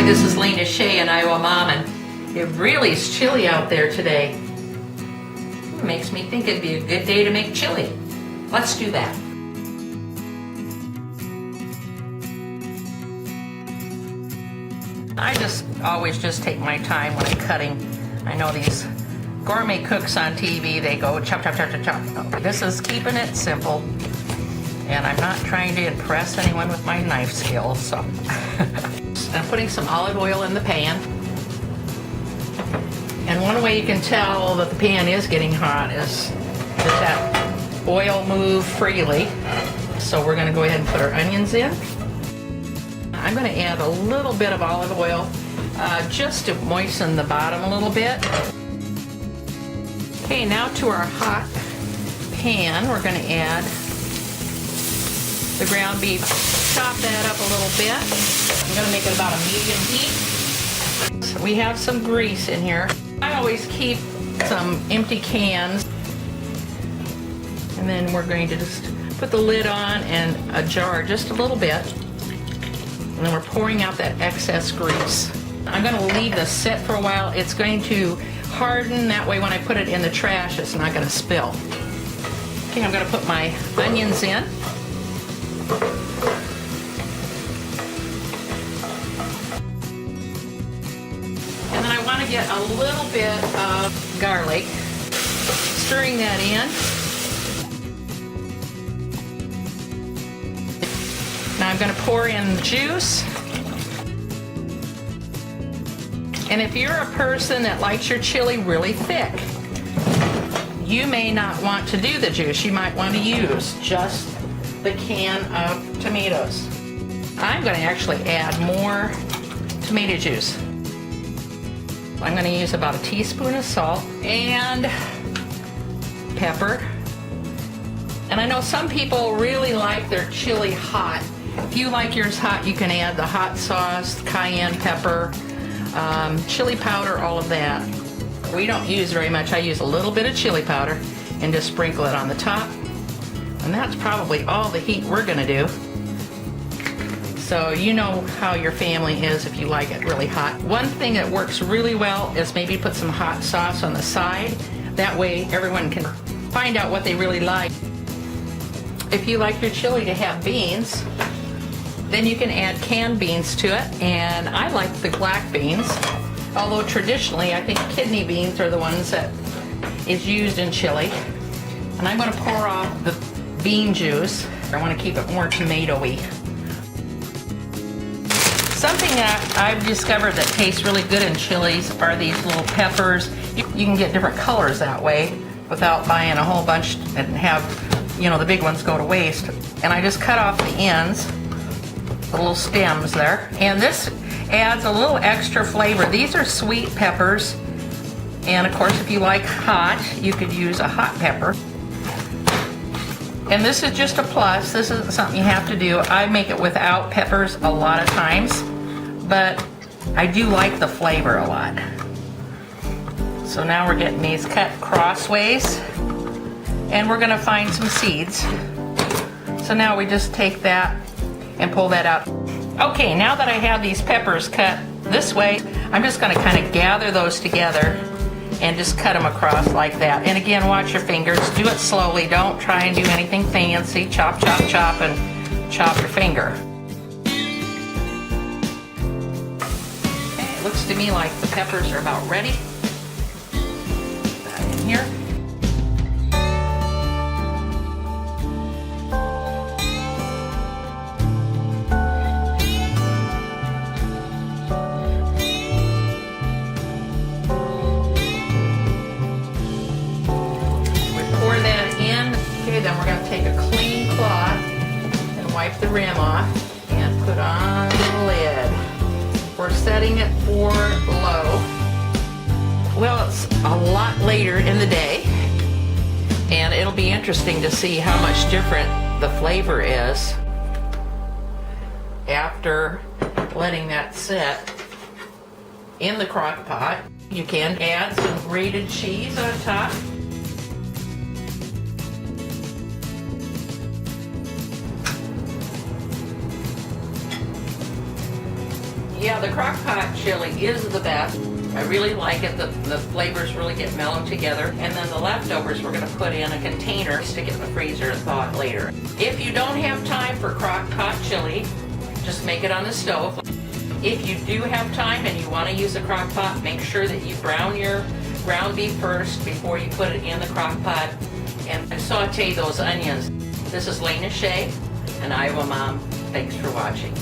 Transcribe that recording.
this is Lena Shea in Iowa Mom, and it really is chilly out there today. It makes me think it'd be a good day to make chili. Let's do that. I always just take my time when I'm cutting. I know these gourmet cooks on TV, they go chop, chop, chop, chop, chop. This is keeping it simple, and I'm not trying to impress anyone with my knife skills, so. I'm putting some olive oil in the pan. And one way you can tell that the pan is getting hot is that oil move freely. So we're going to go ahead and put our onions in. I'm going to add a little bit of olive oil just to moisten the bottom a little bit. Okay, now to our hot pan, we're going to add the ground beef. Chop that up a little bit. I'm going to make it about a medium heat. So we have some grease in here. I always keep some empty cans. And then we're going to just put the lid on and a jar just a little bit. And then we're pouring out that excess grease. I'm going to leave this sit for a while. It's going to harden. That way when I put it in the trash, it's not going to spill. Okay, I'm going to put my onions in. And then I want to get a little bit of garlic. Stirring that in. Now I'm going to pour in juice. And if you're a person that likes your chili really thick, you may not want to do the juice. You might want to use just the can of tomatoes. I'm going to actually add more tomato juice. I'm going to use about a teaspoon of salt and pepper. And I know some people really like their chili hot. If you like yours hot, you can add the hot sauce, cayenne pepper, chili powder, all of that. We don't use very much. I use a little bit of chili powder and just sprinkle it on the top. And that's probably all the heat we're gonna do. So you know how your family is if you like it really hot. One thing that works really well is maybe put some hot sauce on the side. That way everyone can find out what they really like. If you like your chili to have beans, then you can add canned beans to it. And I like the black beans. Although traditionally, I think kidney beans are the ones that is used in chili. And I'm gonna pour off the bean juice. I want to keep it more tomatoey. Something that I've discovered that tastes really good in chilies are these little peppers. You can get different colors that way without buying a whole bunch and have, you know, the big ones go to waste. And I just cut off the ends, the little stems there. And this adds a little extra flavor. These are sweet peppers. And of course, if you like hot, you could use a hot pepper. And this is just a plus. This isn't something you have to do. I make it without peppers a lot of times, but I do like the flavor a lot. So now we're getting these cut crossways, and we're gonna find some seeds. So now we just take that and pull that out. Okay, now that I have these peppers cut this way, I'm just gonna kind of gather those together and just cut them across like that. And again, watch your fingers. Do it slowly. Don't try and do anything fancy. Chop, chop, chop, and chop your finger. Okay, it looks to me like the peppers are about ready. Put that in here. Then we're going to take a clean cloth and wipe the rim off and put on the lid. We're setting it for low. Well, it's a lot later in the day, and it'll be interesting to see how much different the flavor is after letting that sit in the crock pot. You can add some grated cheese on top. Yeah, the crock pot chili is the best. I really like it. The flavors really get mellowed together. And then the leftovers we're going to put in a container, stick it in the freezer and thaw it later. If you don't have time for crock pot chili, just make it on the stove. If you do have time and you want to use a crock pot, make sure that you brown your ground beef first before you put it in the crock pot and saute those onions. This is Lena Shea, an Iowa Mom. Thanks for watching.